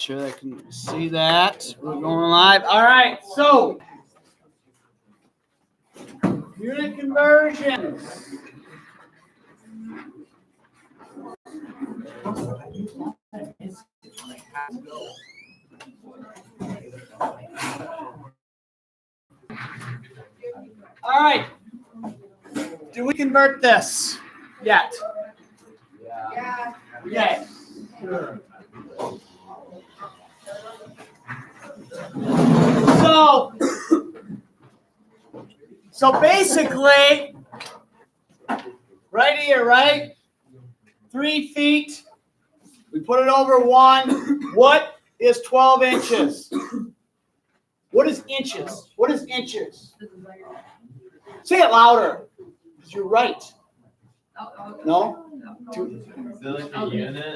Sure I can see that. We're going live. All right, so unit conversions. All right. Do we convert this yet? Yeah. Okay. So basically, right here, right? 3 feet. We put it over 1. What is 12 inches? What is inches? What is inches? Say it louder, because you're right. No?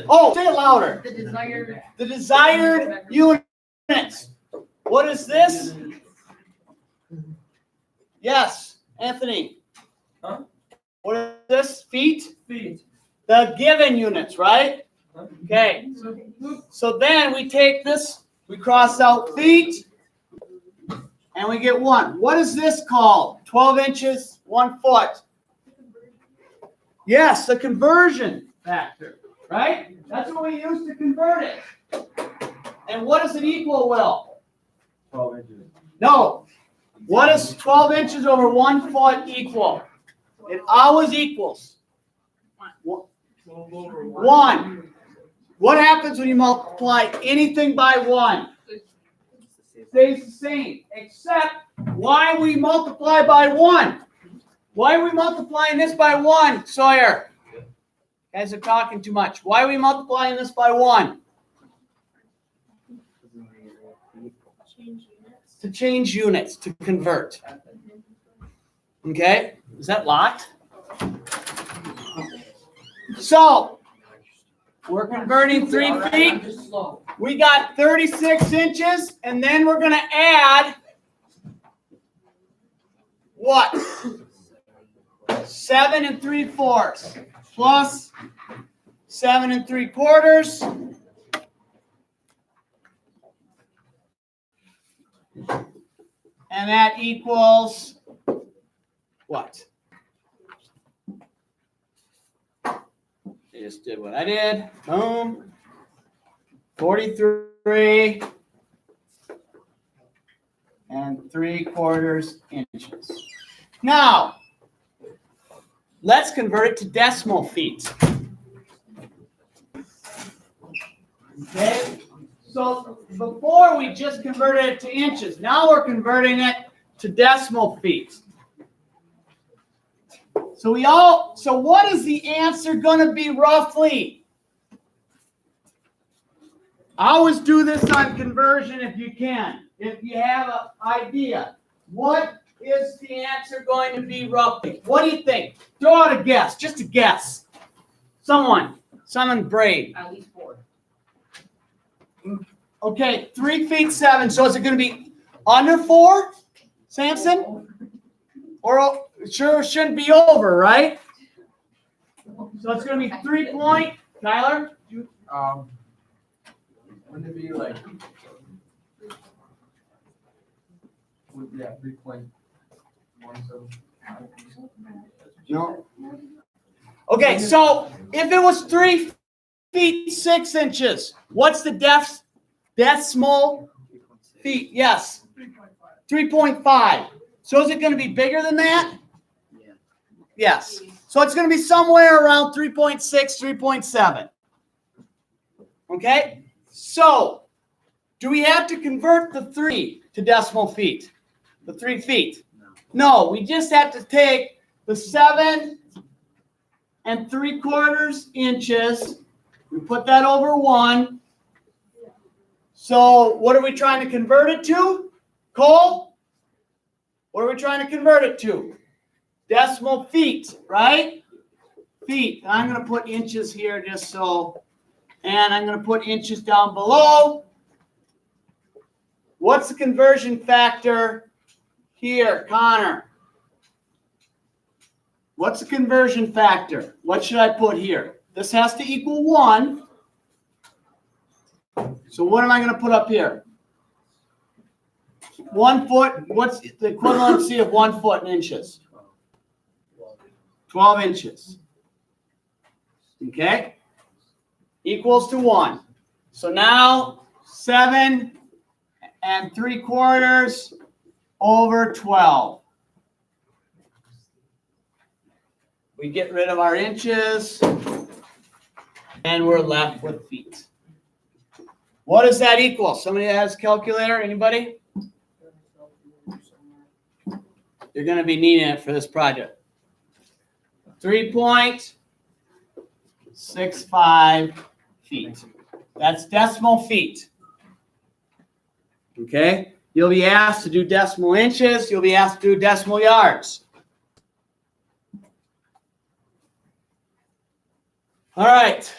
Oh, say it louder. The desired units. What is this? Yes, Anthony. Huh? What is this? Feet? Feet. The given units, right? Okay. So then we take this, we cross out feet, and we get 1. What is this called? 12 inches, 1 foot. Yes, the conversion factor, right? That's what we use to convert it. And what does it equal, Will? 12 inches. No. What is 12 inches over 1 foot equal? It always equals 1. What happens when you multiply anything by 1? Stays the same, except why we multiply by 1. Why are we multiplying this by 1, Sawyer? You guys are talking too much. Why are we multiplying this by 1? To change units, to convert. Okay? Is that locked? So, we're converting 3 feet. We got 36 inches, and then we're going to add what? 7 3/4 plus 7 3/4. And that equals what? I just did what I did. Boom. 43 3/4 inches. Now, let's convert it to decimal feet. Okay? So before we just converted it to inches. Now we're converting it to decimal feet. So what is the answer going to be roughly? Always do this on conversion if you can. If you have an idea. What is the answer going to be roughly? What do you think? Throw out a guess. Just a guess. Someone brave. At least 4. Okay, 3 feet 7. So is it going to be under 4, Samson? Or sure shouldn't be over, right? So it's going to be 3 point. Tyler? Wouldn't it be like? Yeah, 3.17. No. Okay, so if it was 3 feet 6 inches, what's the decimal feet? Yes. 3.5. So is it going to be bigger than that? Yeah. Yes. So it's going to be somewhere around 3.6, 3.7. Okay? So, do we have to convert the 3 to decimal feet? The 3 feet? No, we just have to take the 7 3/4 inches. We put that over 1. So, what are we trying to convert it to? Cole? What are we trying to convert it to? Decimal feet, right? Feet. And I'm going to put inches here just so. And I'm going to put inches down below. What's the conversion factor here, Connor? What's the conversion factor? What should I put here? This has to equal 1. So what am I gonna put up here? 1 foot, what's the equivalency of 1 foot in inches? 12 inches. Okay? Equals to 1. So now 7 3/4 over 12. We get rid of our inches and we're left with feet. What does that equal? Somebody has a calculator? Anybody? You're going to be needing it for this project. 3.65 feet. That's decimal feet. Okay? You'll be asked to do decimal inches. You'll be asked to do decimal yards. All right.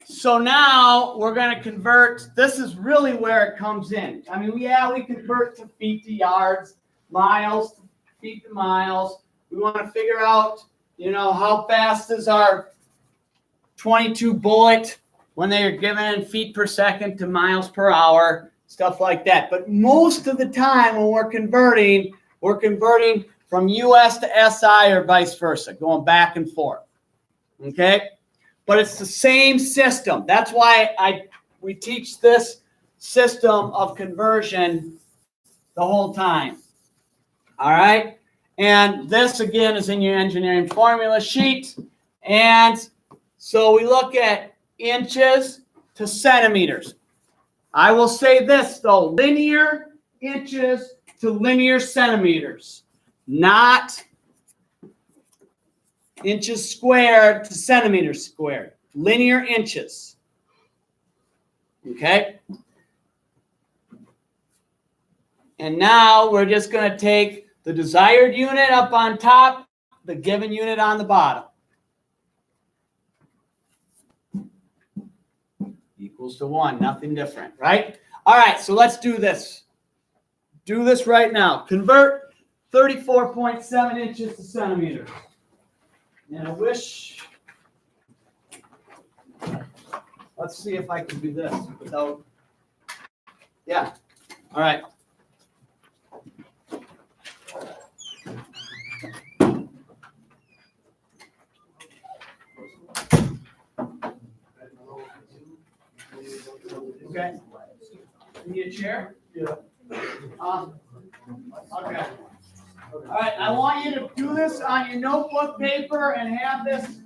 So now we're going to convert. This is really where it comes in. I mean, yeah, we convert to feet to yards, miles to feet to miles. We want to figure out, you know, how fast is our 22 bullet when they are given in feet per second to miles per hour, stuff like that. But most of the time when we're converting from US to SI or vice versa, going back and forth. Okay? But it's the same system. That's why we teach this system of conversion the whole time. All right? And this, again, is in your engineering formula sheet. And so we look at inches to centimeters. I will say this, though. Linear inches to linear centimeters. Not inches squared to centimeters squared. Linear inches. Okay? And now we're just going to take the desired unit up on top, the given unit on the bottom. Equals to 1. Nothing different, right? All right, so let's do this. Do this right now. Convert 34.7 inches to centimeters. And I wish, let's see if I can do this without, yeah, all right. Okay. You need a chair? Yeah. Okay. All right, I want you to do this on your notebook paper and have this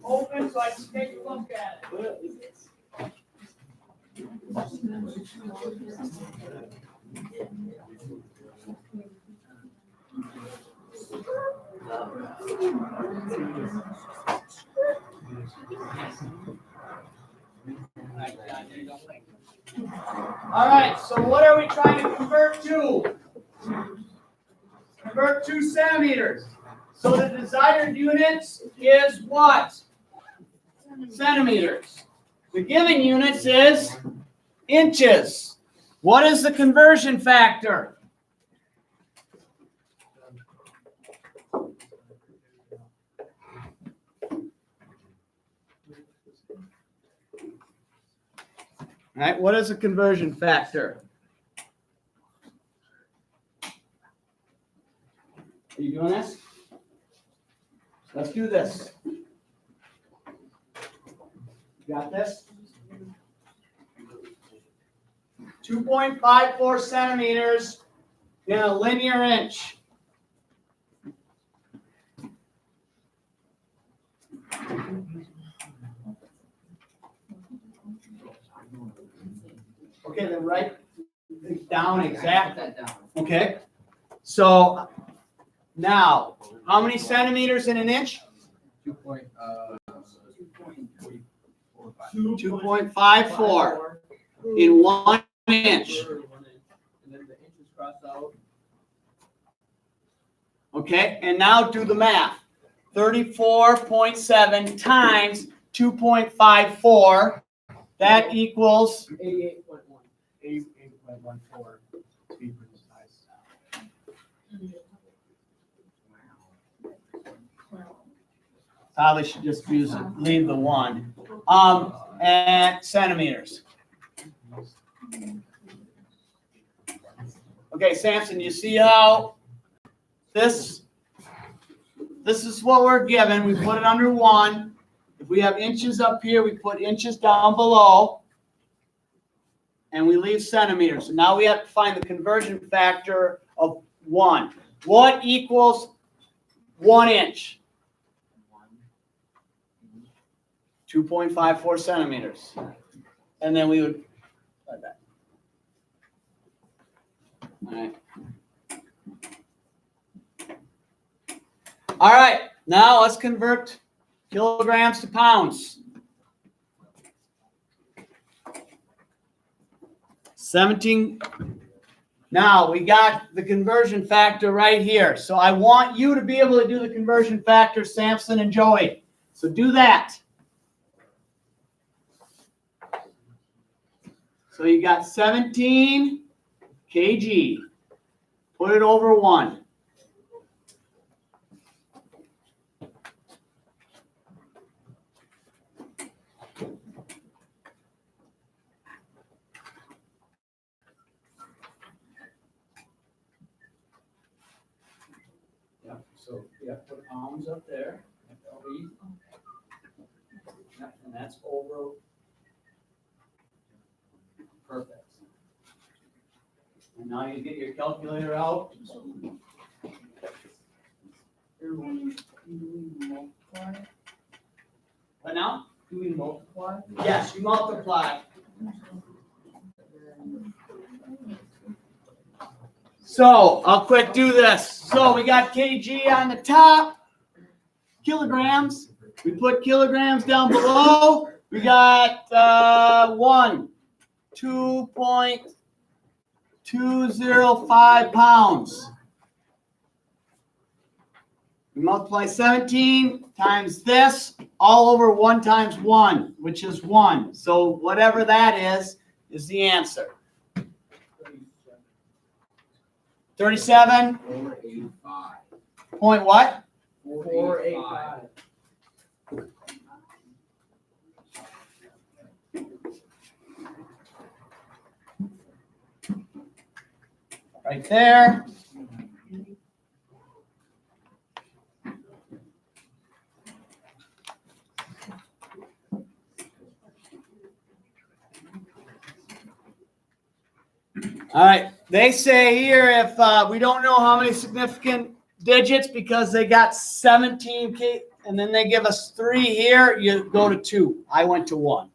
open so I can take a look at it. All right, so what are we trying to convert to? Convert 2 centimeters. So the desired units is what? Centimeters. The given units is inches. What is the conversion factor? All right, what is the conversion factor? Are you doing this? Let's do this. You got this? 2.54 centimeters in a linear inch. Okay, then write it down exactly. Okay. So now, how many centimeters in an inch? 2.54 in 1 inch. Okay, and now do the math. 34.7 times 2.54. That equals 88.1. 88.14. Probably should just leave the 1. And centimeters. Okay, Samson, you see how this is what we're given. We put it under 1. If we have inches up here, we put inches down below. And we leave centimeters. So now we have to find the conversion factor of 1. What equals 1 inch? 2.54 centimeters. And then we would like that. All right. All right. Now let's convert kilograms to pounds. 17. Now we got the conversion factor right here. So I want you to be able to do the conversion factor, Samson and Joey. So do that. So you got 17 kg. Put it over 1. So yeah, put pounds up there. And that's over. Perfect. And now you get your calculator out. What now? Do we multiply? Yes, you multiply. So I'll quick do this. So we got kg on the top, kilograms. We put kilograms down below. We got 2.205 pounds. We multiply 17 times this, all over 1 times 1, which is 1. So whatever that is the answer. 37. 485. Point what? 485. Right there. All right. They say here if we don't know how many significant digits because they got 17K and then they give us 3 here, you go to 2. I went to 1.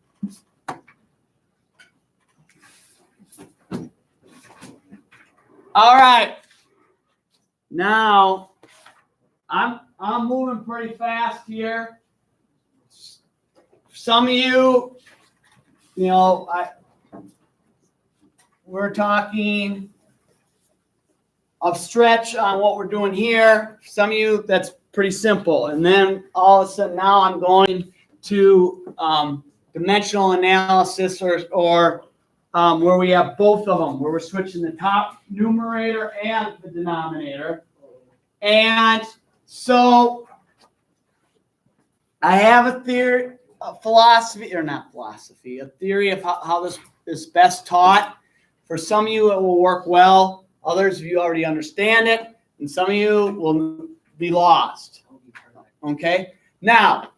All right. Now I'm moving pretty fast here. Some of you, we're talking of stretch on what we're doing here. Some of you, that's pretty simple. And then all of a sudden now I'm going to dimensional analysis or where we have both of them, where we're switching the top numerator and the denominator. And so I have a theory, a theory of how this is best taught. For some of you, it will work well. Others of you already understand it. And some of you will be lost. Okay? Now,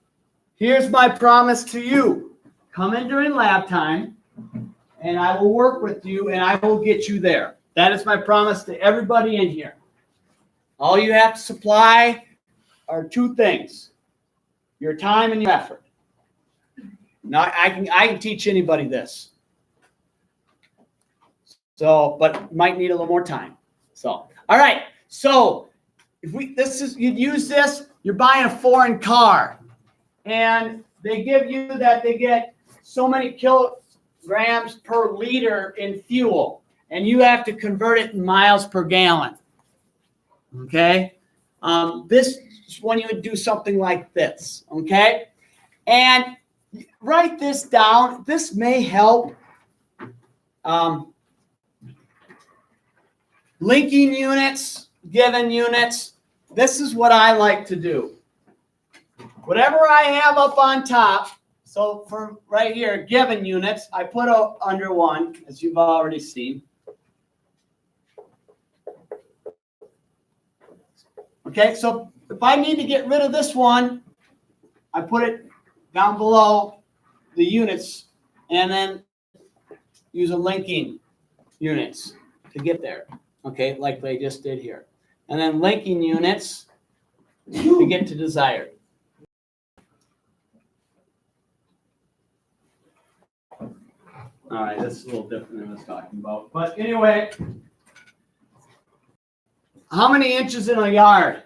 here's my promise to you. Come in during lab time, and I will work with you, and I will get you there. That is my promise to everybody in here. All you have to supply are 2 things. Your time and your effort. Now, I can teach anybody this. So, but might need a little more time. So, all right. So, if you'd use this, you're buying a foreign car, and they give you that they get so many kilograms per liter in fuel, and you have to convert it in miles per gallon. Okay. This is when you would do something like this. Okay, and write this down. This may help. Linking units, given units. This is what I like to do. whatever I have up on top, so for right here, given units, I put under 1, as you've already seen. Okay, so if I need to get rid of this one, I put it down below the units and then use a linking units to get there. Okay, like they just did here. And then linking units to get to desired. All right, that's a little different than I was talking about. But anyway, how many inches in a yard?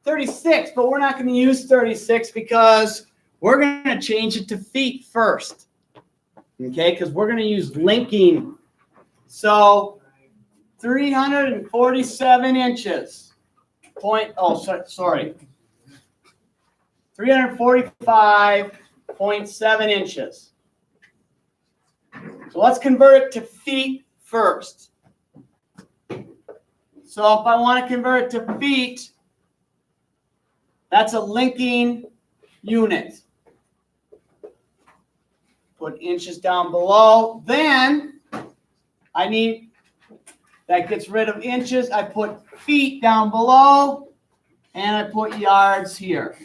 36, but we're not going to use 36 because we're going to change it to feet first. Okay, because we're going to use linking. So 347 inches. 345.7 inches. So let's convert it to feet first. So if I want to convert it to feet, that's a linking unit. Put inches down below. Then I need, that gets rid of inches. I put feet down below and I put yards here.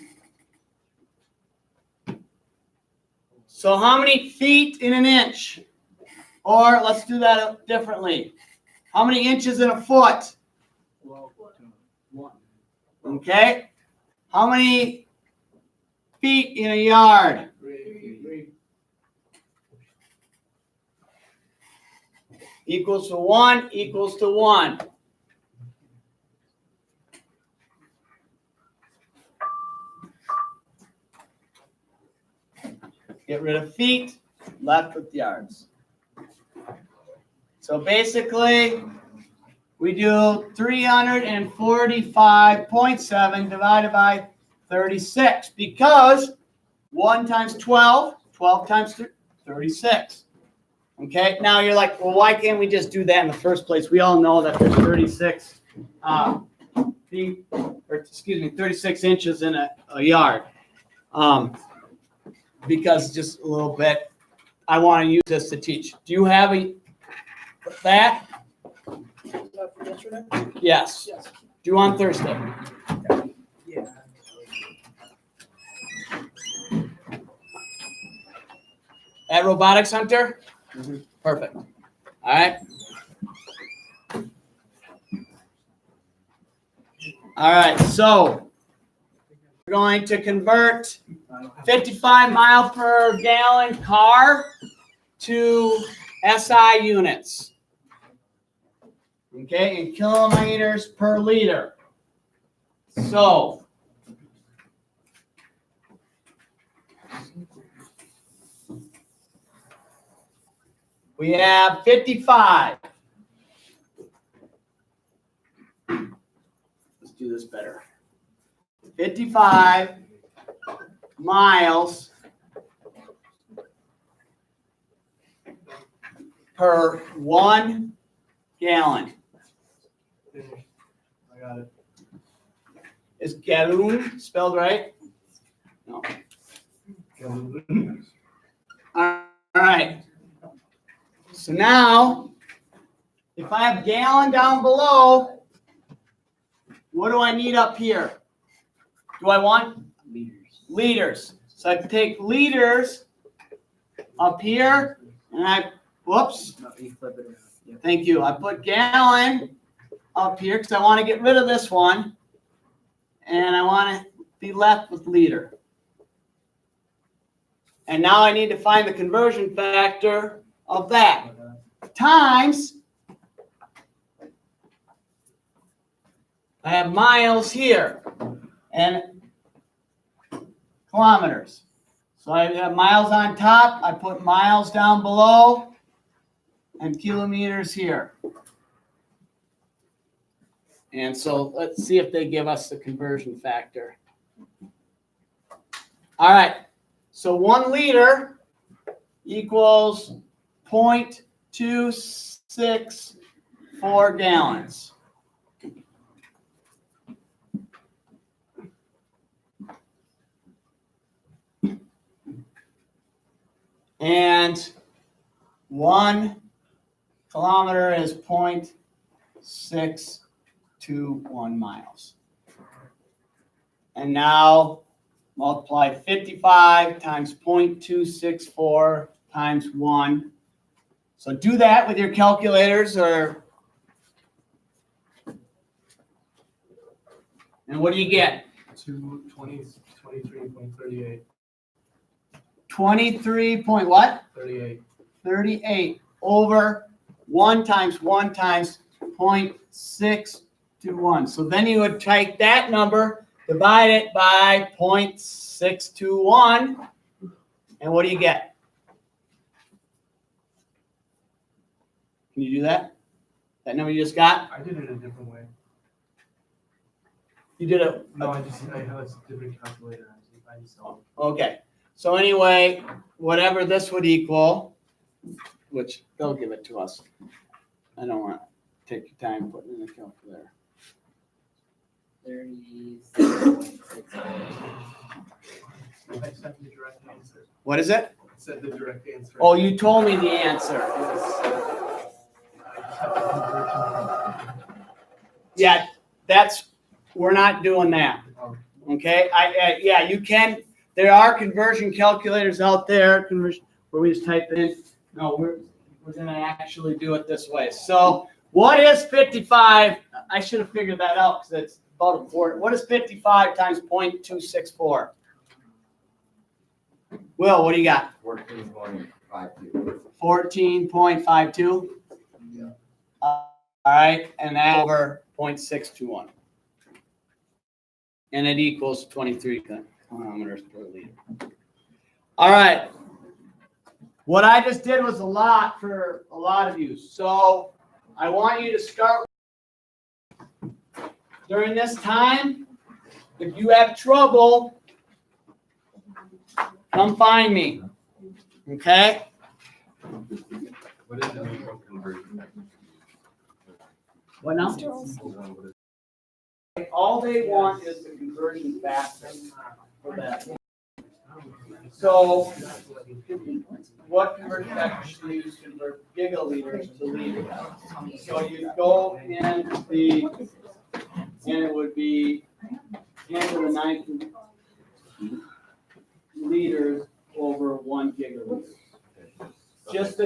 So how many feet in an inch? Or let's do that differently. How many inches in a foot? Okay. How many feet in a yard? 3. Equals to 1, equals to 1. Get rid of feet, left with yards. So basically, we do 345.7 divided by 36 because 1 times 12, 12 times 36. Okay, now you're like, well, why can't we just do that in the first place? We all know that there's 36 feet, or 36 inches in a yard. Because just a little bit, I want to use this to teach. Do you have that? Yesterday? Yes. Yes. Due on Thursday. Yeah. At Robotics Hunter? Perfect. All right. All right, so we're going to convert 55 mile per gallon car to SI units. Okay, in kilometers per liter. So we have 55. Let's do this better. 55 miles per 1 gallon. I got it. Is gallon spelled right? No. All right. So now, if I have gallon down below, what do I need up here? Do I want liters? So I take liters up here, and I, whoops. No, you flip it around. Yeah. Thank you. I put gallon up here because I want to get rid of this one. And I want to be left with liter. And now I need to find the conversion factor of that. Times, I have miles here and kilometers. So I have miles on top. I put miles down below and kilometers here. And so let's see if they give us the conversion factor. All right. So 1 liter equals 0.264 gallons. And 1 kilometer is 0.621 miles. And now multiply 55 times 0.264 times 1. So do that with your calculators and what do you get? 23.38. 23 point what? 38. 38 over 1 times 0.621. So then you would take that number, divide it by 0.621, and what do you get? Can you do that? That number you just got? I did it a different way. You did it. No, I have a different calculator. Okay. So anyway, whatever this would equal, which they'll give it to us. I don't want to take your time putting in the calculator. 36.6. I said the direct answer. What is it? I said the direct answer. Oh, you told me the answer. Yeah, we're not doing that. Okay, yeah, you can, there are conversion calculators out there, where we just type it in. No, we're gonna actually do it this way. So what is 55? I should have figured that out because it's about a quarter. What is 55 times 0.264? Will, what do you got? 14.52. 14.52? Yeah. All right, and that over 0.621. And it equals 23 kilometers per liter. All right. What I just did was a lot for a lot of you. So I want you to start during this time. If you have trouble, come find me. Okay? What is the conversion? What now? All they want is the conversion factor for that. So what conversion factor should you use to convert gigaliters to liters? So you go in and it would be 10 to the 9 liters over 1 gigaliter. Just the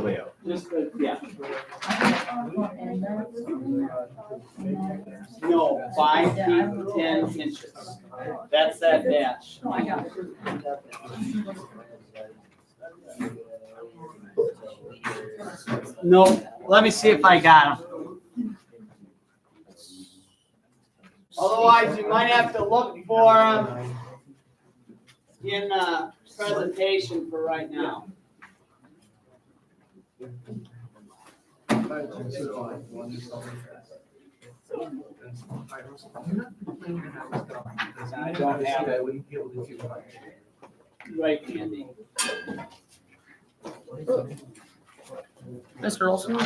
layout. Yeah. No, 5 feet 10 inches. That's that dash. No, let me see if I got them. Otherwise, you might have to look for them in the presentation for right now. I don't have it. I wouldn't be able to do it. Right, Andy. Mr. Olson?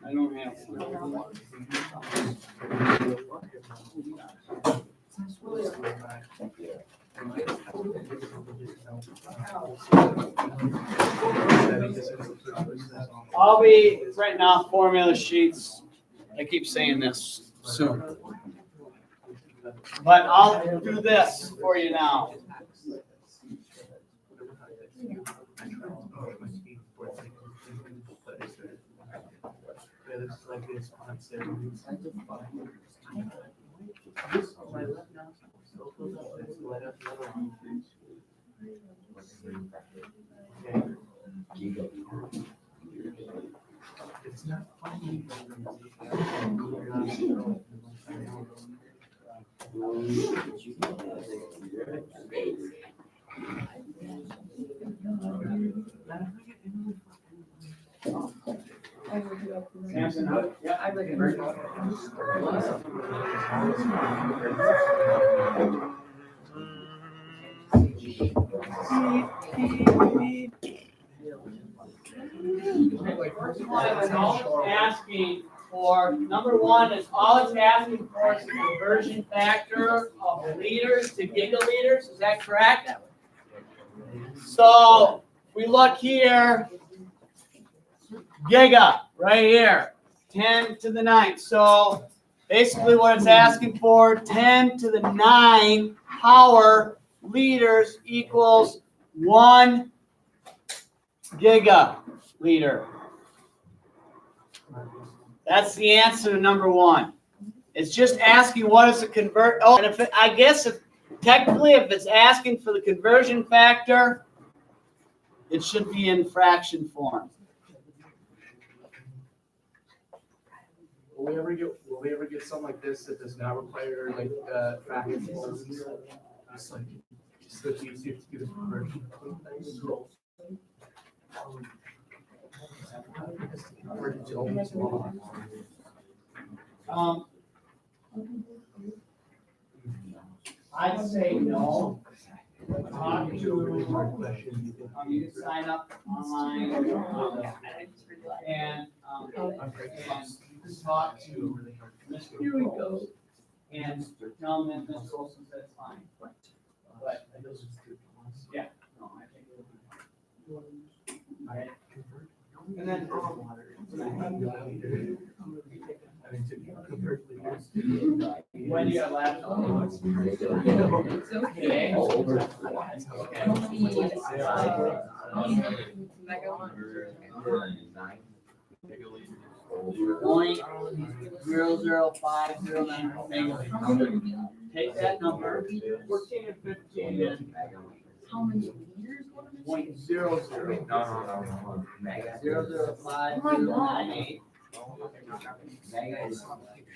I don't have I'll be printing off formula sheets. I keep saying this soon. But I'll do this for you now. It's not funny. Samson, yeah, I live in asking for, number one is all it's asking for is the conversion factor of liters to gigaliters, is that correct? So, we look here, giga, right here, 10 to the 9. So, basically what it's asking for, 10 to the 9 power liters equals 1 gigaliter. That's the answer to number one. It's just asking what is the convert. Oh, and if it, I guess if technically if it's asking for the conversion factor, it should be in fraction form. Will we ever get something like this that does not require like fraction forms? Just like so it's easier to do the conversion. I'd say no. Talk to, you can sign up online and talk to Mr. Here we go. And tell them that Ms. Olson said it's fine. But yeah, no, I think it will be fine. All right. And then when you have laptop. Okay. Point 0.00509 megaliters. Take that number, 14 and 15, and How many liters? 0.00. No. 0.05098. Mega is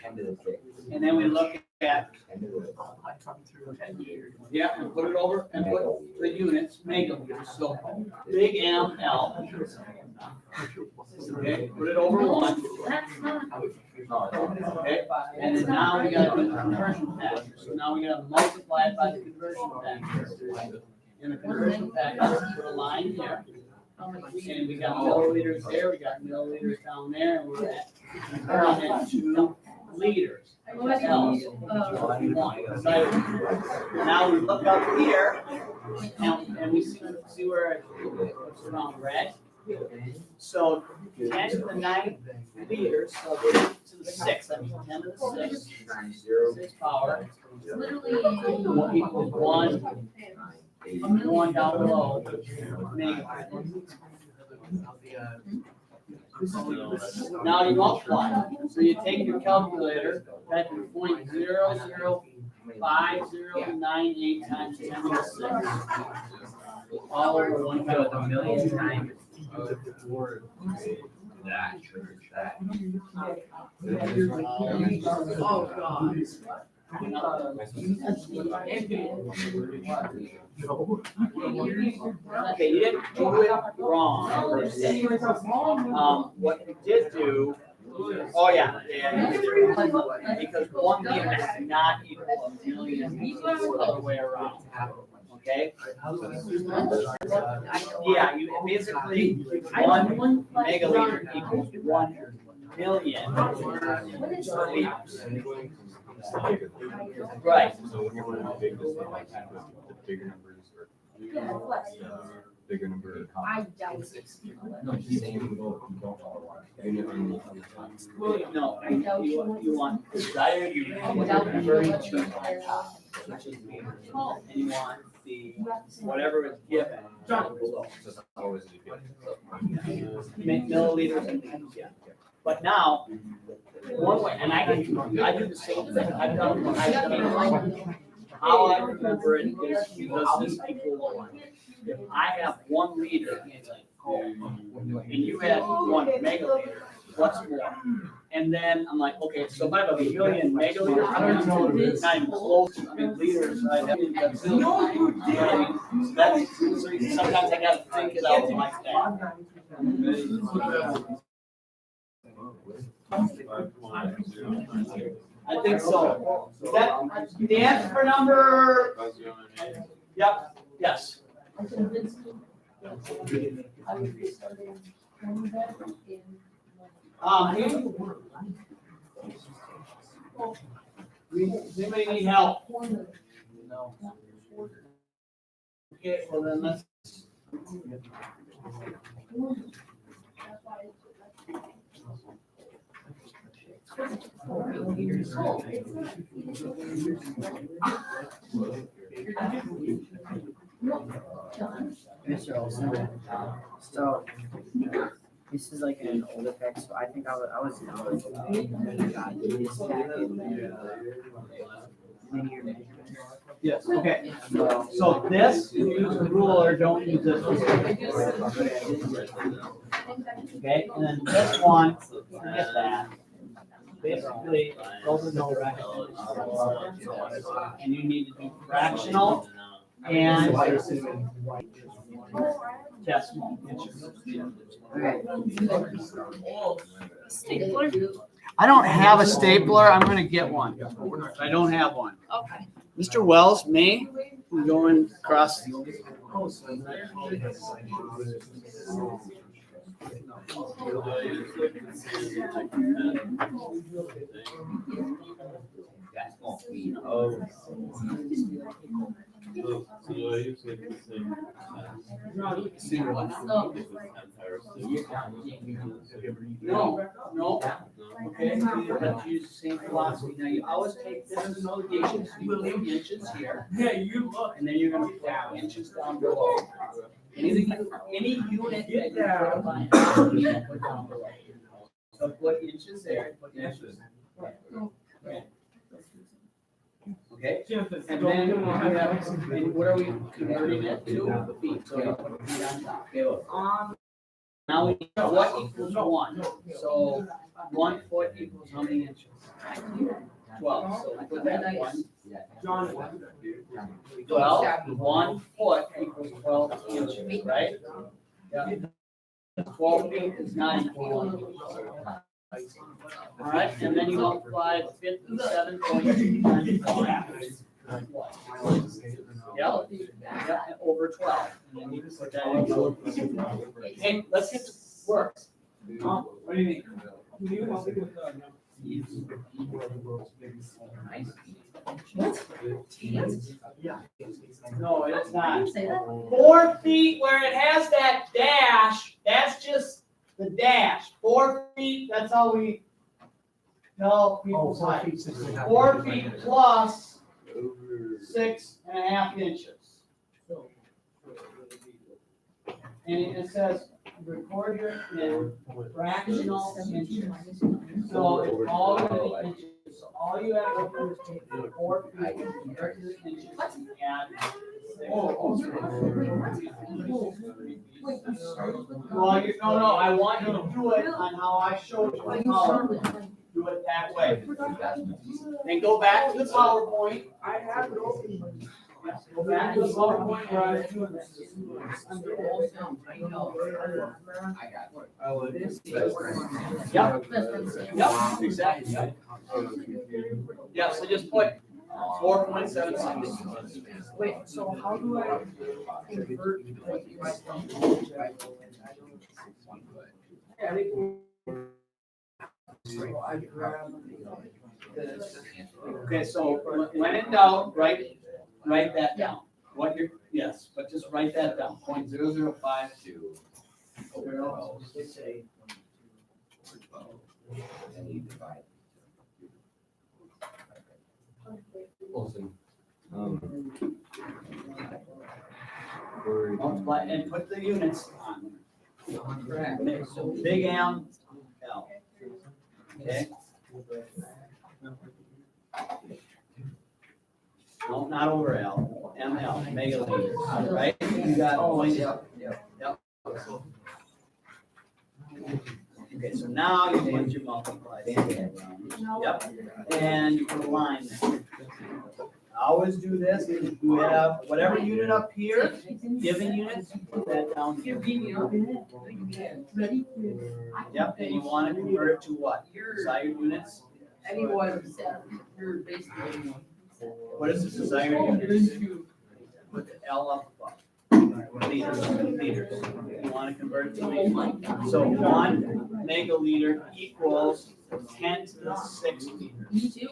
10 to the 6. And then we look at, 10 to the yeah, and put it over and put the units, megaliters. So big M, L. Okay, put it over 1. That's not. Okay, and then now we got the conversion factor. So now we got to multiply it by the conversion factor. In the conversion factor, put a line here. And we got milliliters there, we got milliliters down there, and we're at converting it to liters. Else, one. So now we look up here, and we see where it's around red. So 10 to the 9 liters, so 10 to the 6, that means 10 to the 6, 6 power, Literally. equals 1 down below. Now you multiply. So you take your calculator, type in 0.005098 times 10 to the 6. All over 1 So the million times. Oh, God. Okay, you didn't do it wrong. What you did do, oh yeah, because 1 meter is not equal to 1 million, it's the other way around. Okay? Yeah, you basically, 1 megaliter equals 1 million liters. Right. So when you're going to big this, like the bigger numbers or bigger number. I doubt it. No, he's saying you don't follow water. You never need on the top. Well, no, you want desired, you want to convert to which is meters, and you want the, whatever is given down below. So it's always a good. Milliliters and things, yeah. But now, one way, and I do the same thing, I've done, how I remember it is because this equal 1. If I have 1 liter, and you have 1 megaliter, what's more? And then I'm like, okay, so if I have a million megaliters, I'm not even close, I mean, liters, I have. No, you didn't. So that's, sometimes I gotta think it out like that. I think so. Is that the answer for number? Yep, yes. Does anybody need help? No. Okay, well then let's. Mr. Olson, so this is like an old effect, so I think I was knowledgeable when I got this packet. Linear measurements. Yes, okay. So, So this, you use the ruler, don't use this. Okay, and then this one, forget that. Basically, those are no directions. And you need to do fractional and decimal inches. okay, I don't have a stapler, I'm gonna get one. I don't have one. Okay. Mr. Wells, me, I'm going across. That's gonna be, No, no, okay, let's use the same philosophy. Now, you always take this as notation, so you leave inches here. Yeah, you look. And then you're gonna put inches down below. Any unit that you put a line, you put down below. So put inches there, put inches. Okay, and then you have, and what are we converting it to? Feet, so you put feet on top. Okay, look. Now we know what equals one, so 1 foot equals how many inches? 12, so we put that one. 12, 1 foot equals 12 inches, right? Yeah. 12 feet is 9 feet. All right, and then you multiply 57.2 times 12. Yep, yep, over 12. And then you just put that in. Hey, let's get to work. What do you think? No, it's not. 4 feet where it has that dash, that's just the dash. 4 feet, that's how we tell people's height. 4 feet plus 6.5 inches. And it says, record your in fractional inches. So it's all gonna be inches. So all you have to do is take the 4 feet and convert to the inches and add. Well, no, I want you to do it on how I showed you how to do it that way. Then go back to the PowerPoint. I have it open. Go back to the PowerPoint where I was doing this. Yep, yep, exactly. Yep. Yeah, so just put 4.76. Wait, so how do I convert Okay, so when in doubt, write that down. What you're, yes, but just write that down, 0.0052. and you divide. Multiply and put the units on. So big M, L. Okay? No, not over L, ML, megaliters, right? You got point. Yep. Okay, so now you put your multiplies. Yep, and you put a line there. I always do this, if you have whatever unit up here, given units, put that down here. Yep, and you want to convert it to what? Desired units? Anyone said you're basically. What is the desired units? Put the L up above. Liters. You want to convert it to meters. So 1 megaliter equals 10 to the 6 meters. Me too.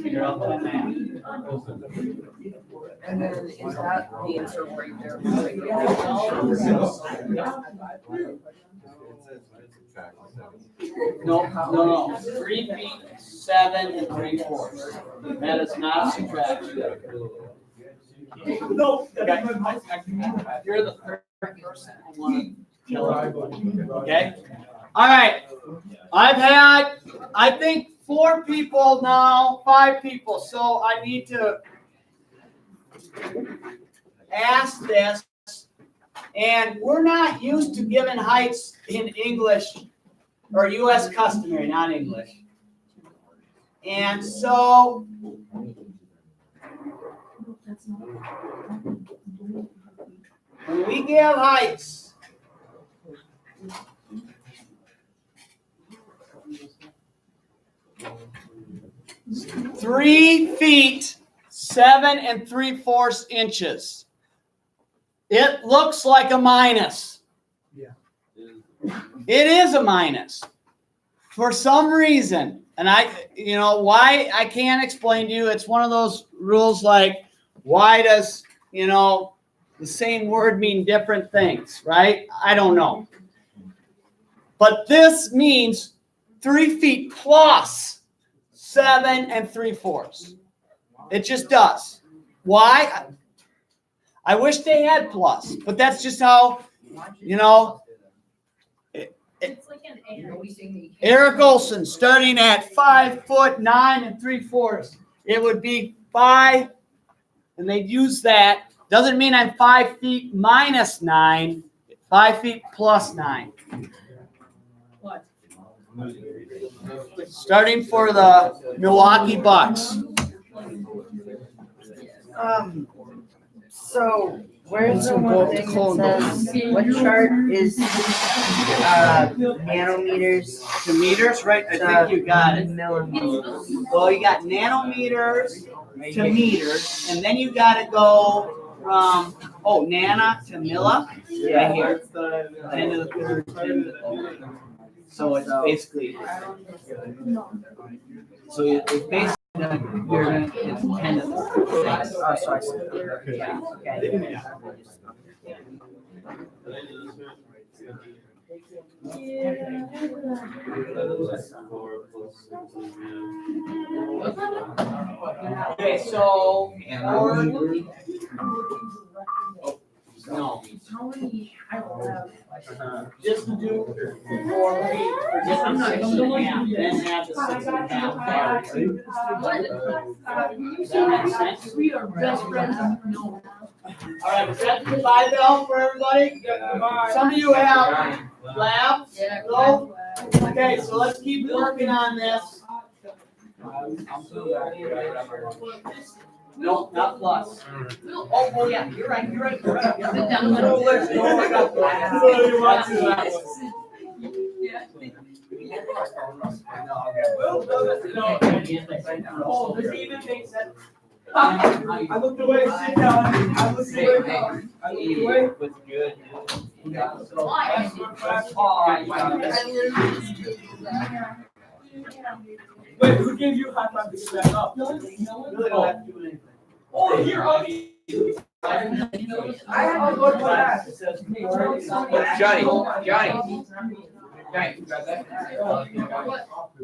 Figure out that math. And then is that the answer right there? No. 3 feet, 7 and 3/4. That is not subtraction. No. You're the third person I want to kill it. Okay? All right. I've had, I think, 4 people now, 5 people. So I need to ask this. And we're not used to giving heights in English or U.S. customary, not English. And so when we give heights, "3 feet, 7 3/4 inches." It looks like a minus. Yeah. It is a minus. For some reason, and why I can't explain to you, it's one of those rules like, why does, the same word mean different things, right? I don't know. But this means 3 feet plus 7 3/4. It just does. Why? I wish they had plus, but that's just how, It's like an A. Always saying that you can't- Eric Olson starting at 5'9 3/4. It would be 5, and they'd use that. Doesn't mean I'm 5 feet minus 9, 5 feet plus 9. What? Starting for the Milwaukee Bucks. So where's the one thing that says, what chart is nanometers To meters, right? I think you got it. millimeters? Well, you got nanometers to meters, and then you got to go from nana to milli, right here. 10 to the third, 10 to the third. So it's basically. So it's basically it's 10 to the third. Oh, so I see. Yeah, okay. Okay, so no, How many? I will have. just to do 4 feet, or just I'm not 6 gonna and a half, then have the 6 and a half. Does that make sense? We are best friends. No. All right, was that the 5 bell for everybody? Some of you have lab. Yeah. Hello? Okay, so let's keep working on this. No, not plus. Oh, yeah, you're right. Sit down. Yeah. Oh, does he even make sense? I looked away, sit down. I looked away. I looked away. What's good? Wait, who gave you high five to get back up? Really don't have to do anything. Oh, here, I have a good class. It says. Johnny, you got that?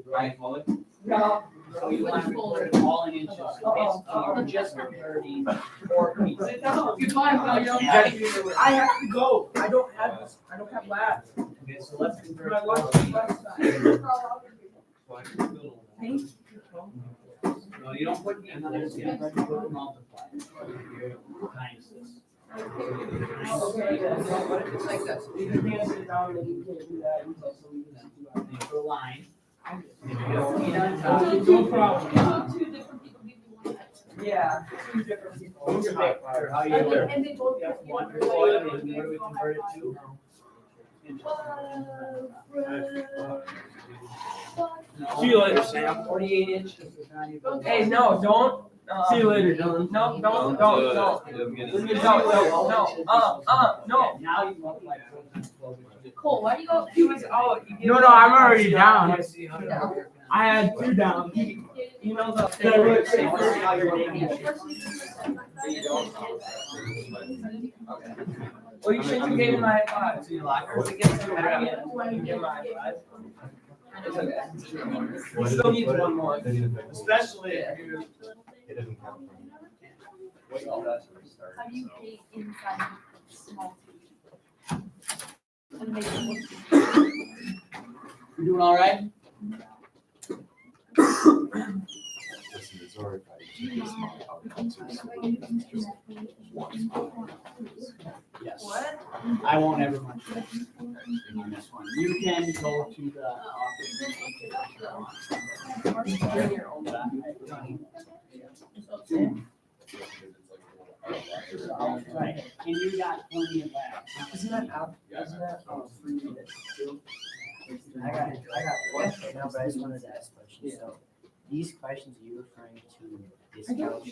Ryan Mullen? No. So you want to put it all in inches. So basically, you're just converting 4 feet. Goodbye, William. I have to go. I don't have labs. Okay, so let's convert. No, you don't put another zero, you put multiply. Times this. It's like this. You can't sit down and you can't do that. You put a line. No problem. Two different people give you one. Yeah, 2 different people. Or how you do it. And they both. You have 1 or 2, and what do we convert it to? See you later, Sam. 48 inches is not even. Hey, no, don't See you later, Dylan. No, no, no, no. No, no. Now you multiply. Cole, why do you go? He was out. No, I'm already down. No. I had 2 down. Emails up there. Well, you should have gave me my high five. Or we get some back in. You give my high five. It's okay. We still need one more. Especially if you. It doesn't count. How do you pay inside small TV? And make it look. You doing all right? Listen, it's already just one. Yes. What? I won't ever munch on this one. You can go to the office. Bring your own bag. Right, and you got plenty of bags. Isn't that free too? I got one right now, but I just wanted to ask questions. So these questions, are you referring to discount?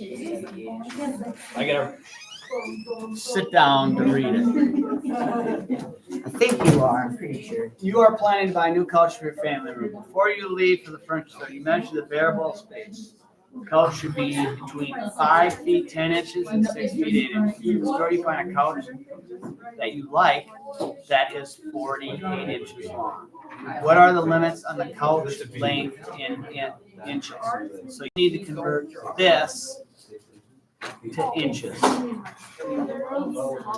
I gotta sit down to read it. I think you are, I'm pretty sure. You are planning to buy a new couch for your family room. Before you leave for the furniture store, you measure the bearable space. The couch should be between 5 feet 10 inches and 6 feet 8 inches. In the store, you find a couch that you like that is 48 inches long. What are the limits on the couch length in inches? So you need to convert this to inches.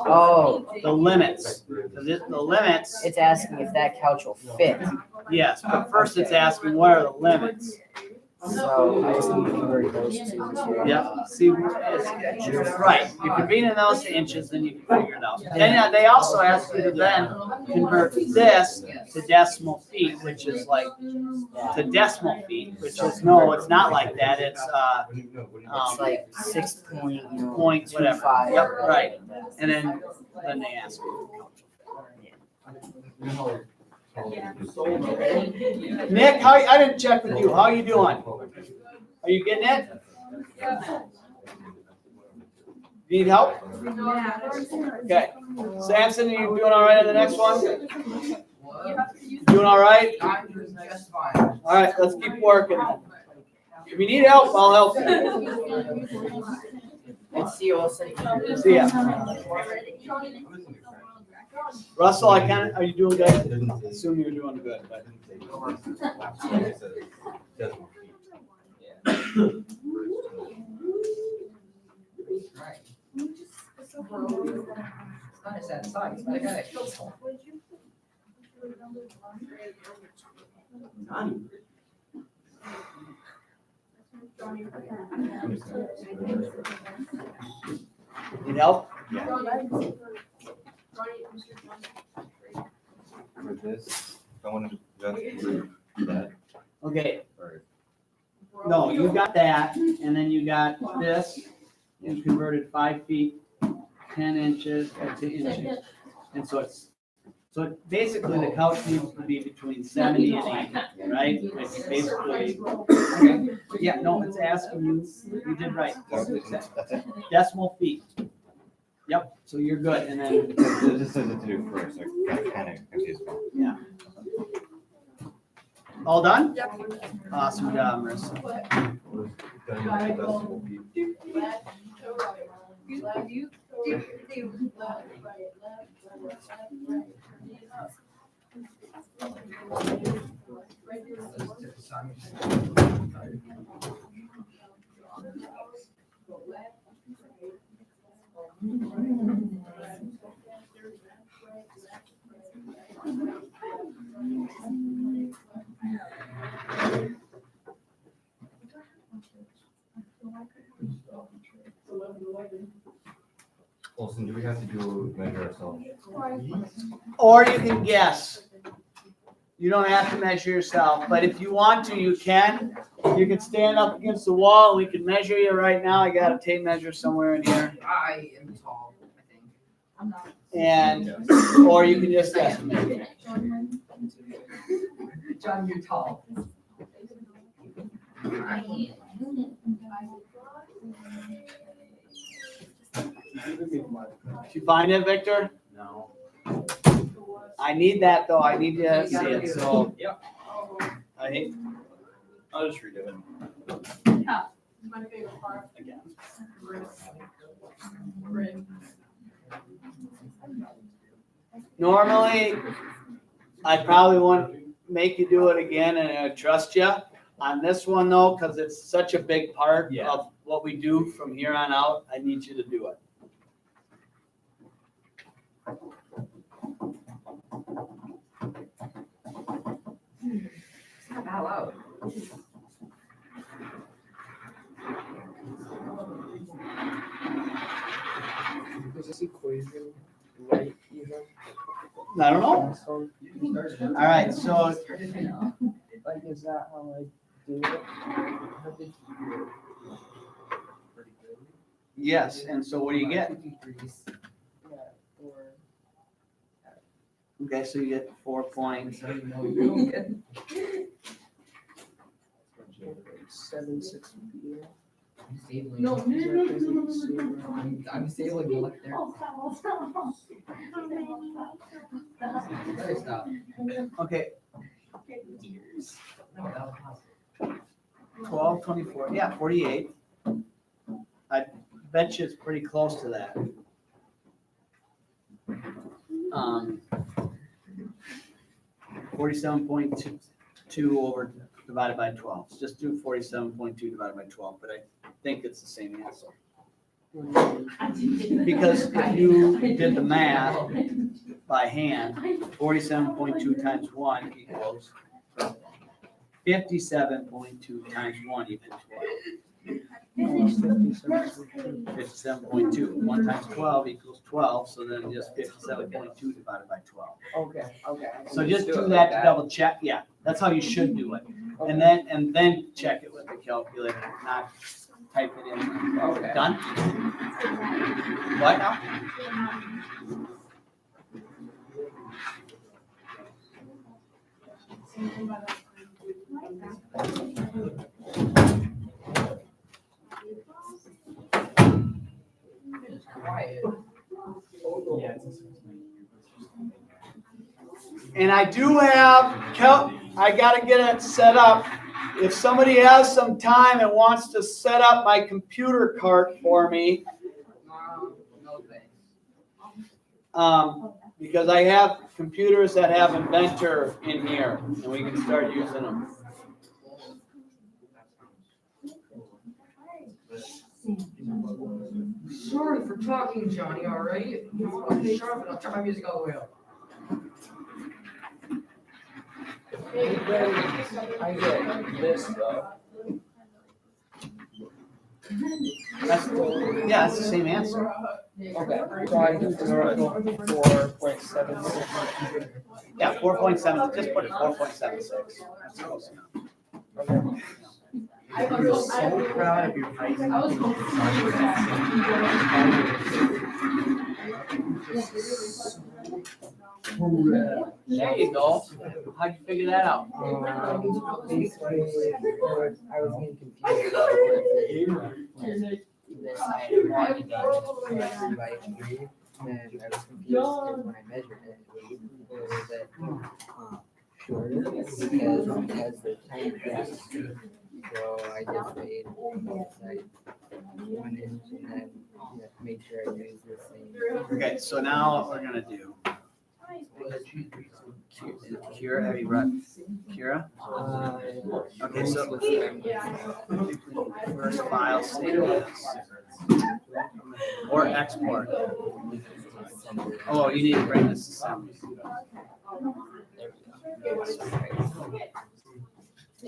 Oh, The limits. The limits, it's asking if that couch will fit. yes, but first it's asking what are the limits? So I just need to convert those two to. Yeah, see, it's, right, you convene in those to inches, then you can figure it out. And they also ask you to then convert this to decimal feet, which is like, to decimal feet, which is, no, it's not like that, it's, It's like 6 point whatever. 25. Yep, right. And then they ask you. Nick, I didn't check with you, how you doing? Are you getting it? Need help? Okay. Samson, are you doing all right on the next one? Doing all right? All right, let's keep working. If you need help, I'll help you. Let's see, Olsen. See ya. Russell, are you doing good? I assume you're doing good, but. Need help? For this, if I want to just do that, Okay, or no, you got that, and then you got this, you converted 5 feet, 10 inches to inches. And so basically the couch needs to be between 70 and 80, right? Which basically, yeah, no, it's asking you did right. that's it. Decimal feet. Yep, so you're good, and then, It just says what to do first, like, that kind of confused me. yeah. All done? Awesome job, Marissa. Olsen, do we have to measure ourselves? Or you can guess. You don't have to measure yourself, but if you want to, you can. You can stand up against the wall. We can measure you right now. I got a tape measure somewhere in here. I am tall, I think. I'm not. And, or you can just estimate. John, you're tall. Did you find it, Victor? No. I need that though. I need to see it, so. Yep. I hate, I'll just redo it My favorite part. again. normally, I probably wouldn't make you do it again and I trust you. On this one though, because it's such a big part Yeah. of what we do from here on out, I need you to do it. It's not that loud. Is this equation right even? I don't know. So, All right, so like, is that how I do it? How did you do it? yes, and so what do you get? Yeah, or Okay, so you get 4 points. 760. No, I'm sailing you up there. Better stop. Okay, No, that was possible. 12, 24, yeah, 48. I bet you it's pretty close to that. 47.2 over divided by 12. So just do 47.2 divided by 12, but I think it's the same answer. Because if you did the math by hand, 47.2 times 1 equals 57.2 times 1 equals what? 57.2. 1 times 12 equals 12, so then just 57.2 divided by 12. Okay. So just do that to double check, yeah, that's how you should do it. And then check it with the calculator, not type it in. Okay. Done? What now? It's quiet. And I do have, I gotta get it set up. If somebody has some time and wants to set up my computer cart for me, No thanks. because I have computers that have Inventor in here, and we can start using them. Sorry for talking, Johnny, all right? I'll shut up and I'll turn my music all the way up. I get this though. That's, yeah, that's the same answer. Okay, so I do historical 4.76. Yeah, 4.7, just put it 4.76. That's close enough. Okay. I'm so proud of your face. I was hoping you would There you go. How'd you figure that out? Basically, I was getting confused about this side of walking down by degree, and I was confused because when I measured it, it was shorter because the time passed. So I just made like 1 inch and then made sure I used the same. Okay, so now what we're gonna do. Kira, have you brought Kira? Okay, so first file save as or export. Oh, you need to bring this assembly. I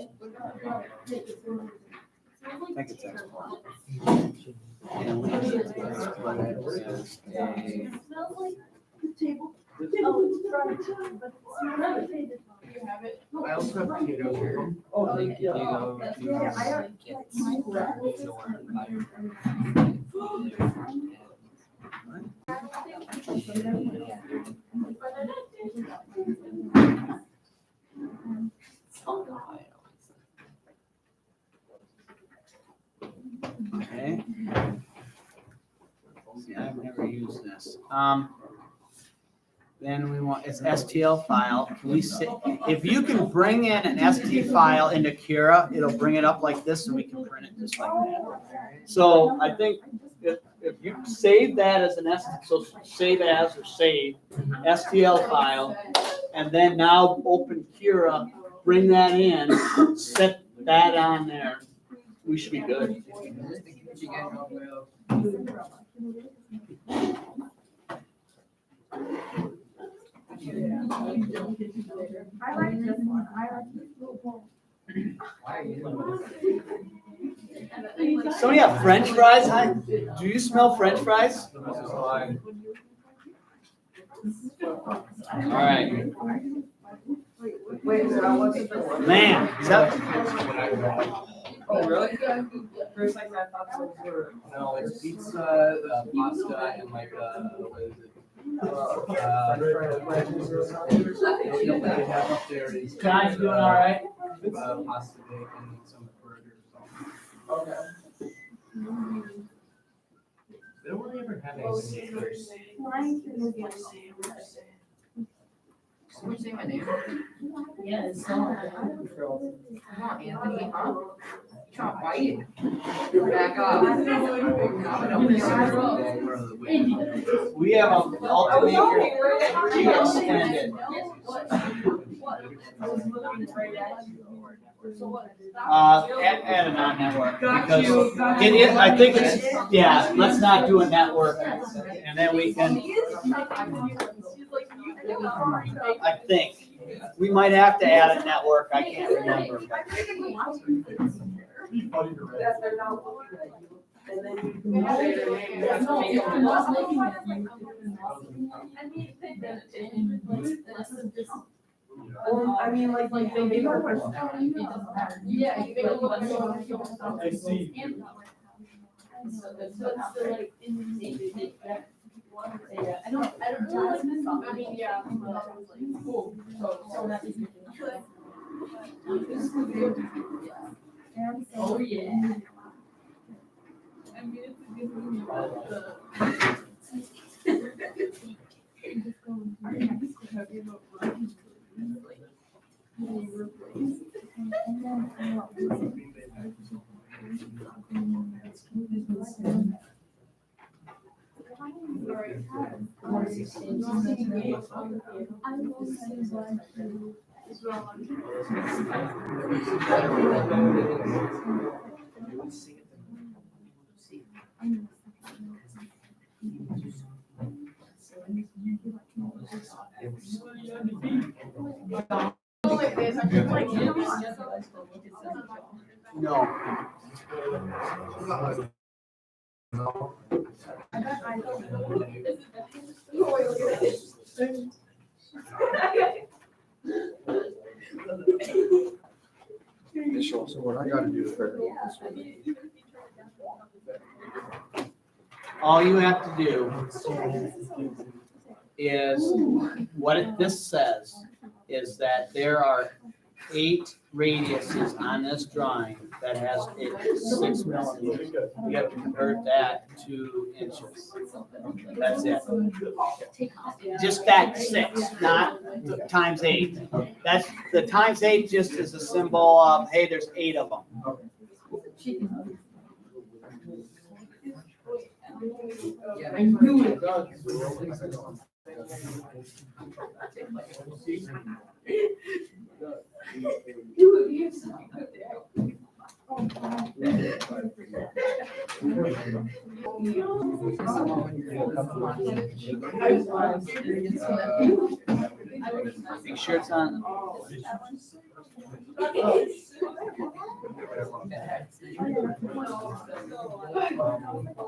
think it's export. And we need to export it as a I also have potatoes here. Oh, thank you. Okay. See, I've never use this. Then we want, it's STL file. Can we see, if you can bring in an ST file into Cura, it'll bring it up like this and we can print it just like that. So I think if you save that as an so save as or save STL file, and then now open Cura, bring that in, set that on there, we should be good. I like this one. I like this little Somebody have French fries? Hi, do you smell French fries? All right. Wait, so what's the? Man, is that, Oh, really? First, like, I thought those were. No, it's pizza, pasta, and like, what is it? They have up there is. John's doing all right? Pasta bake and some burgers. Okay. They don't really ever have anything first. Would you say my name? Yes. Come on, Anthony, huh? You trying to fight? Back up. We have a ultimaker extended. Add a non-network. Because I think it's, yeah, let's not do a network. And then we can, I think, we might have to add a network, I can't remember. I mean, like they make our question. Yeah, you make it look. I see. So it's still like I don't really like this song. I mean, yeah. Cool. So that is. Oh, yeah. I mean, it's a good movie about No. So what I gotta do for All you have to do is, this says is that there are 8 radiuses on this drawing that has 6 millimeters. You have to convert that to inches. That's it. Just that 6, not times 8. That's, the times 8 just is a symbol of, hey, there's 8 of them. Yeah, I knew it. Make sure it's on.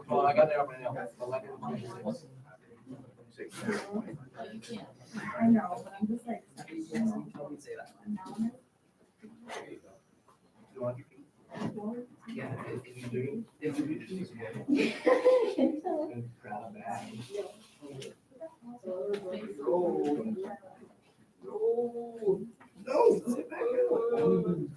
Well, I got there over now. I know, but I'm just like. Yeah, if you do, if you just grab a bag. No, sit back down.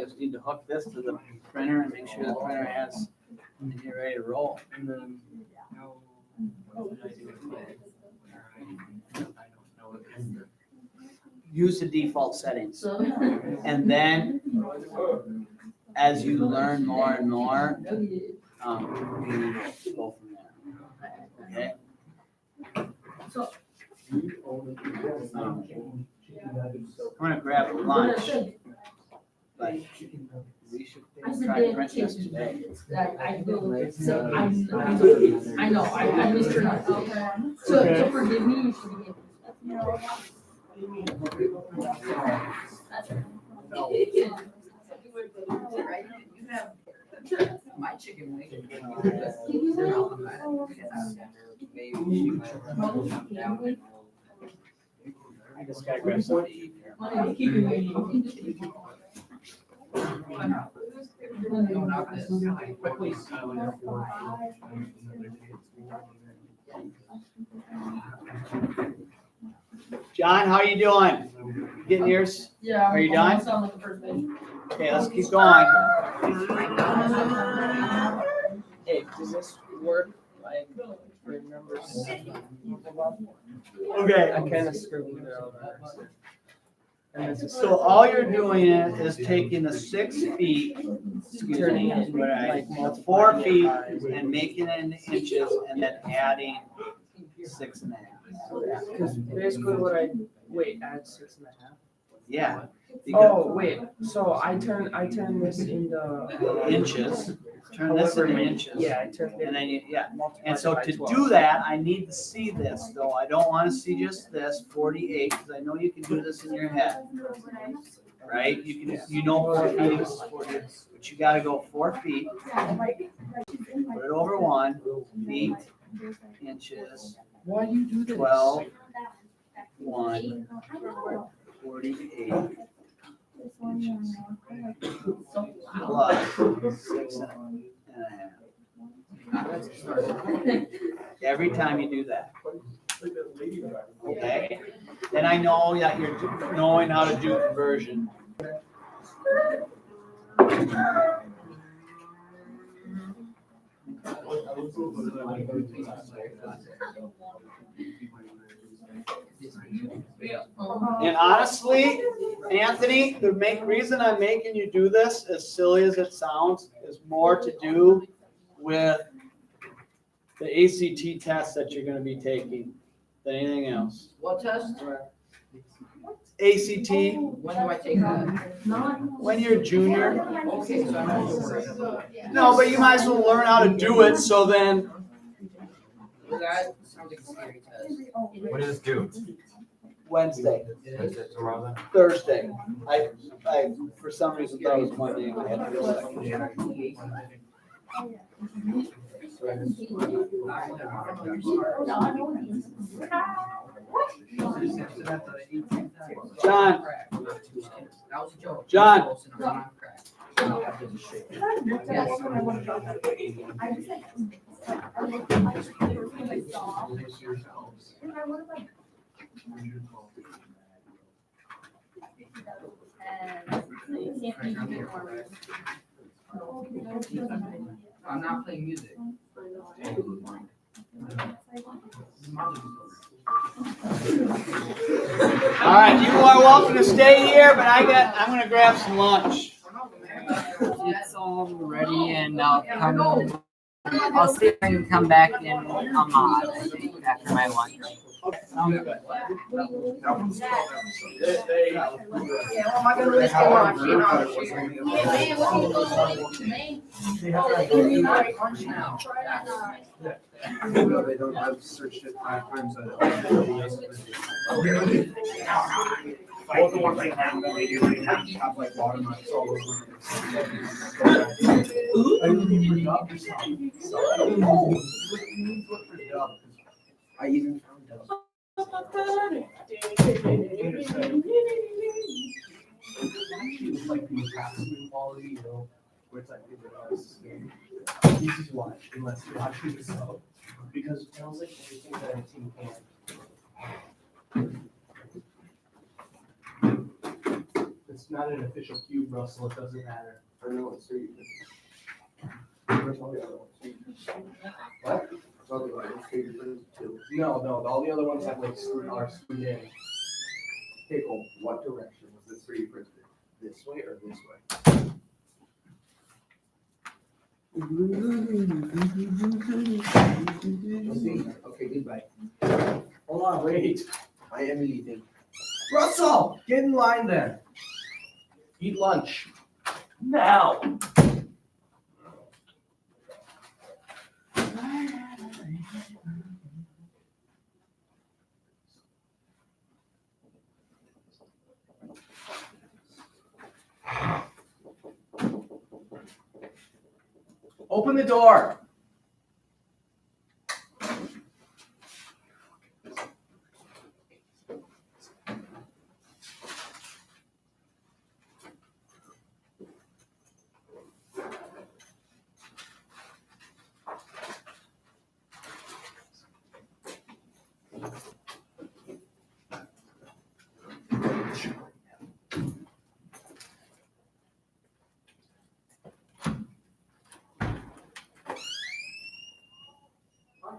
just need to hook this to the printer and make sure the printer has, and you're ready to roll. And then how would I do it? I don't know if Use the default settings. And then, as you learn more and more, you go from there. Okay? I'm gonna grab lunch, but we should try print this today. I know, I missed your note. So forgive me, you should be. You have my chicken wing. I just gotta grab something to eat here. No, not this. Quickly, like 4 John, how you doing? Getting yours? Yeah. Are you done? almost on with the first page. Okay, let's keep going. Hey, does this work? Like, for numbers? Okay. I kind of scribbled it out. And this is So all you're doing is taking the 6 feet, turning it right, like the 4 feet and making it into inches and then adding 6.5. Because basically what wait, add 6.5. Yeah. Because Oh, wait, so I turn this into. inches, turn this into inches. Yeah, I turned it. And then yeah. multiplied And so by to 12. do that, I need to see this though. I don't want to see just this 48, because I know you can do this in your head, right? You know 4 feet is 40, but you gotta go 4 feet. Put it over 1, feet, inches, Why do you do this? 12, 1, 48 inches. Plus 6.5. Every time you do that. Okay? Then I know that you're knowing how to do conversion. And honestly, Anthony, the main reason I'm making you do this, as silly as it sounds, is more to do with the ACT test that you're gonna be taking than anything else. What test? ACT, When do I take that? when you're a junior. Okay, so I don't have to worry about that. No, but you might as well learn how to do it, so then That sounds like a scary test. What does it do? Wednesday, Is it tomorrow then? Thursday. I, for some reason thought it was Monday. and I had to do it second. John, That was a joke. John. I'm not on crack. I'm not playing music. all right, you are welcome to stay here, but I'm gonna grab some lunch. It's all ready and I'll see if I can come back in a month, I think, after my lunch. Sounds good. Yeah, well, am I gonna risk it watching? Hey, what are you doing? Lunch now. They don't have searched it 5 times. Both the ones I have, they usually have like watermarks all over. I even found dub. It's like the craftsman quality, you know, where it's like, this is why, unless you're watching yourself, because it sounds like everything that a team can. It's not an official cube, Russell, it doesn't matter. I know it's 3D printed. What? Otherwise, it's 3D printed too. No, all the other ones have like are screwed in. Okay, well, what direction was this 3D printed? This way or this way? Okay, goodbye. Hold on, wait. I am leaving. Russell, get in line then. Eat lunch. Now. Open the door.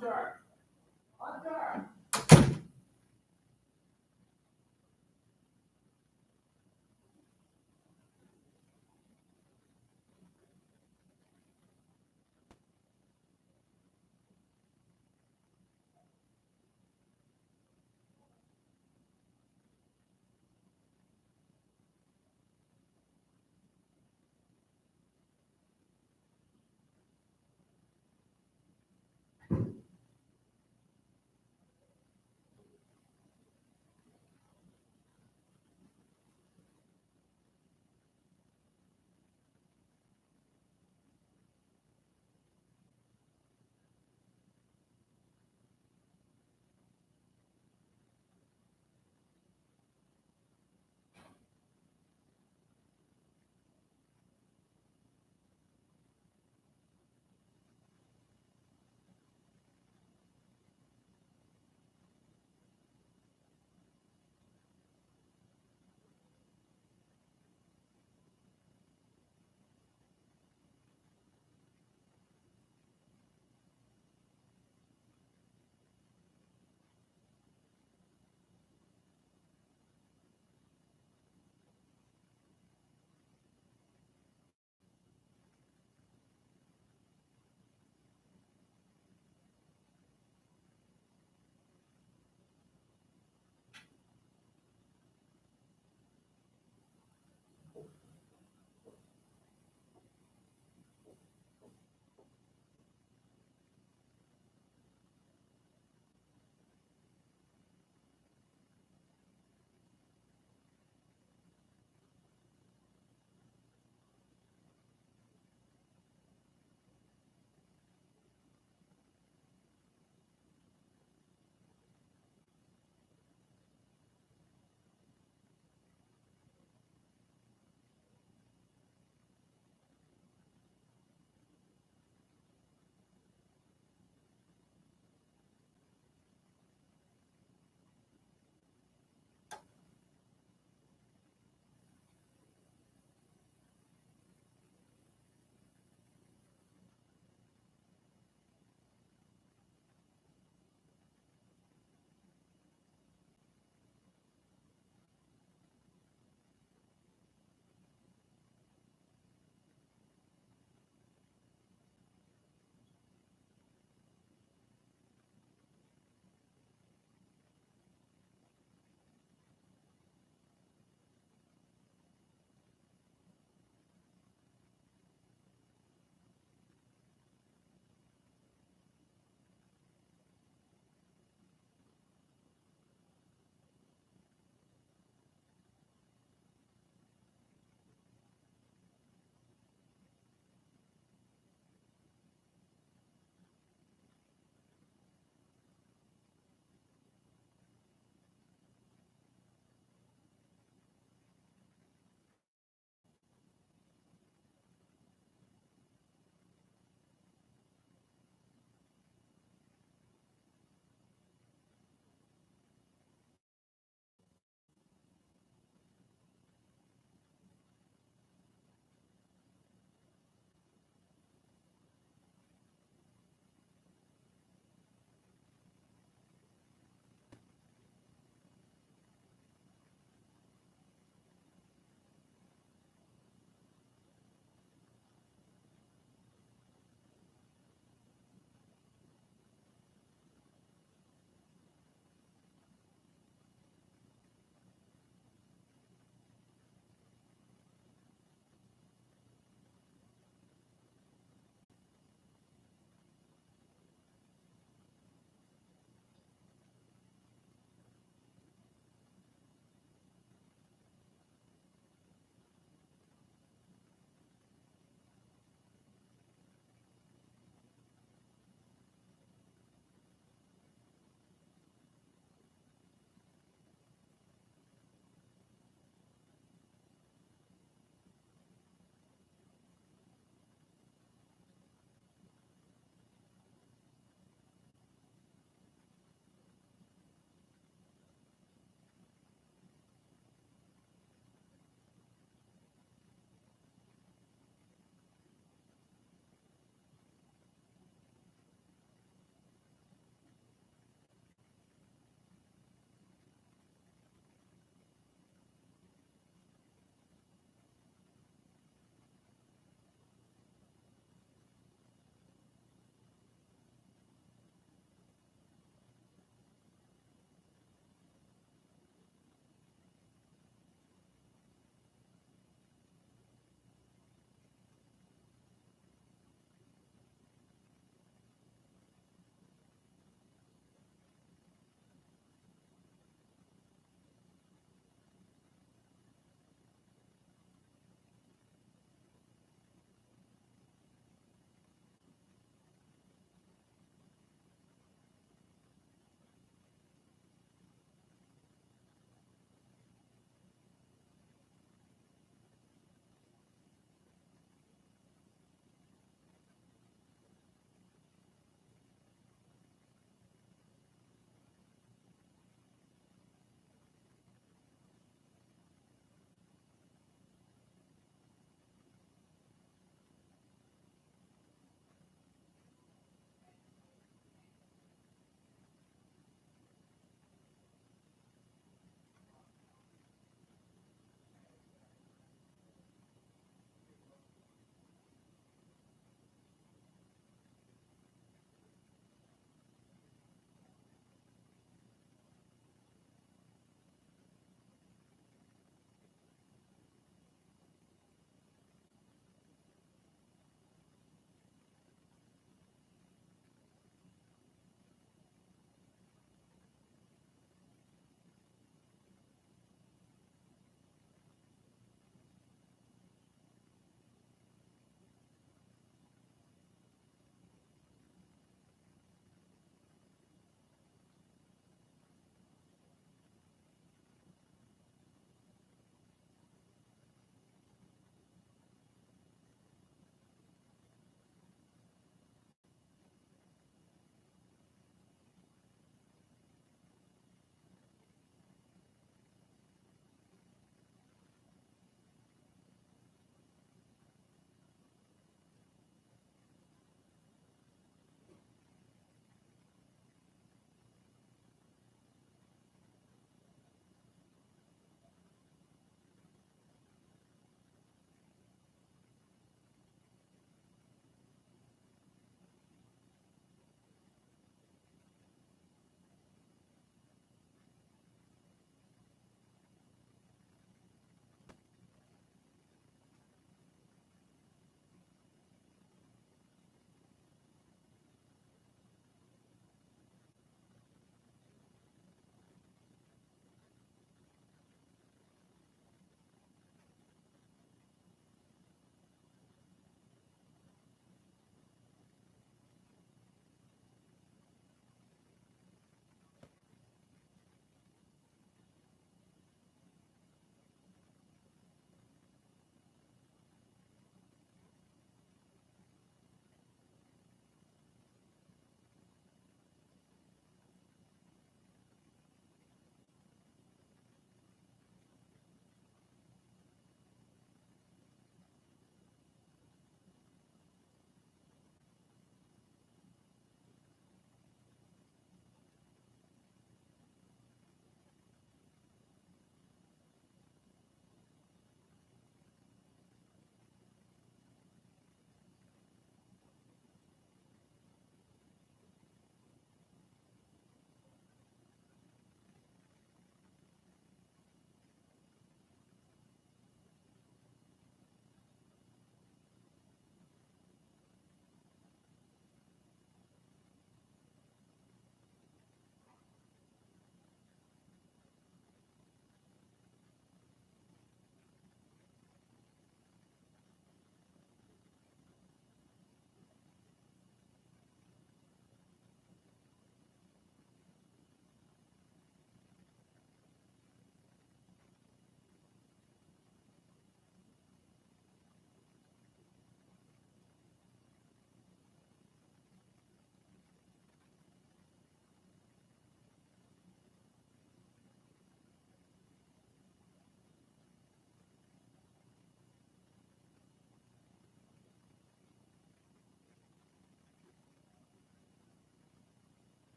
Hunter! Hunter!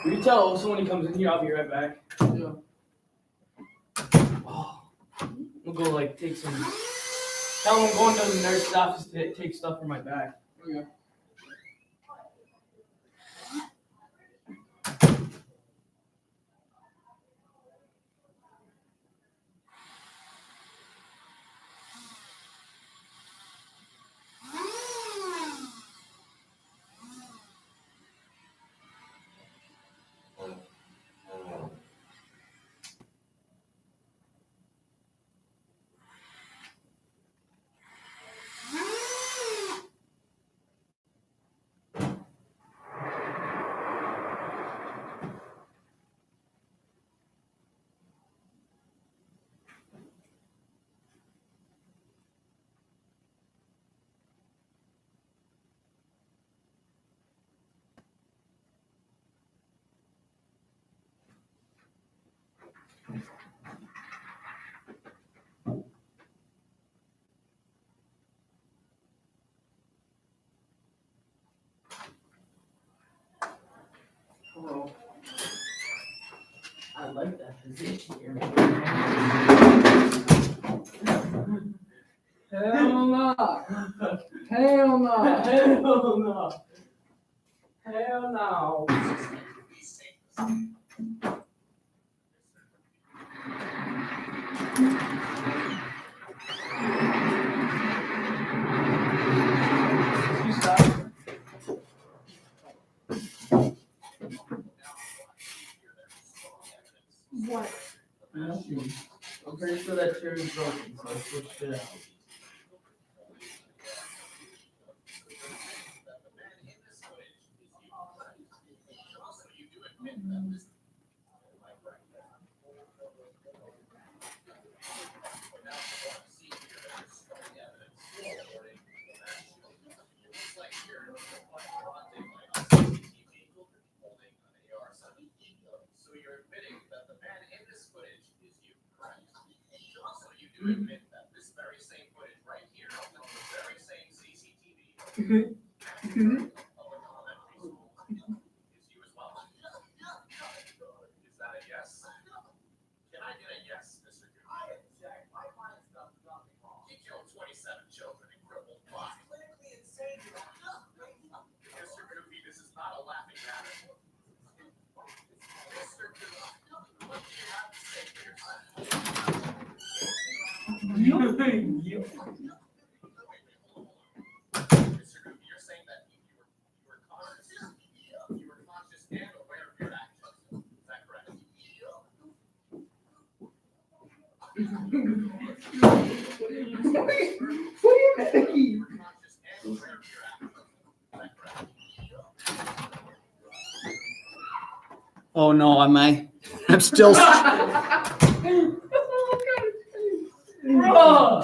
You tell someone comes in here, I'll be right back. Yeah. Oh, we'll go like take some. Tell them I'm going to the nurse's office to take stuff from my bag. Okay. Hello. I like that position here. Hell no. Hell no. Hell no. Hell no. You stop. What? Nothing. I'm pretty sure that chair is broken, so I switched it out. So you're admitting that the man in this footage is you, correct? So you do admit that this very same footage right here, the very same CCTV public elementary school is you as well. Is that a yes? Can I get a yes, Mr. Goofy? He killed 27 children and crippled 5. Mr. Goofy, this is not a laughing matter. Mr. Goofy, what do you have to say for yourself? You. Mr. Goofy, you're saying that you were conscious. You were conscious and aware of your actions. Is that correct? What do you mean? You were conscious and aware of your actions. Is that correct? Oh no, am I? I'm still. Bro!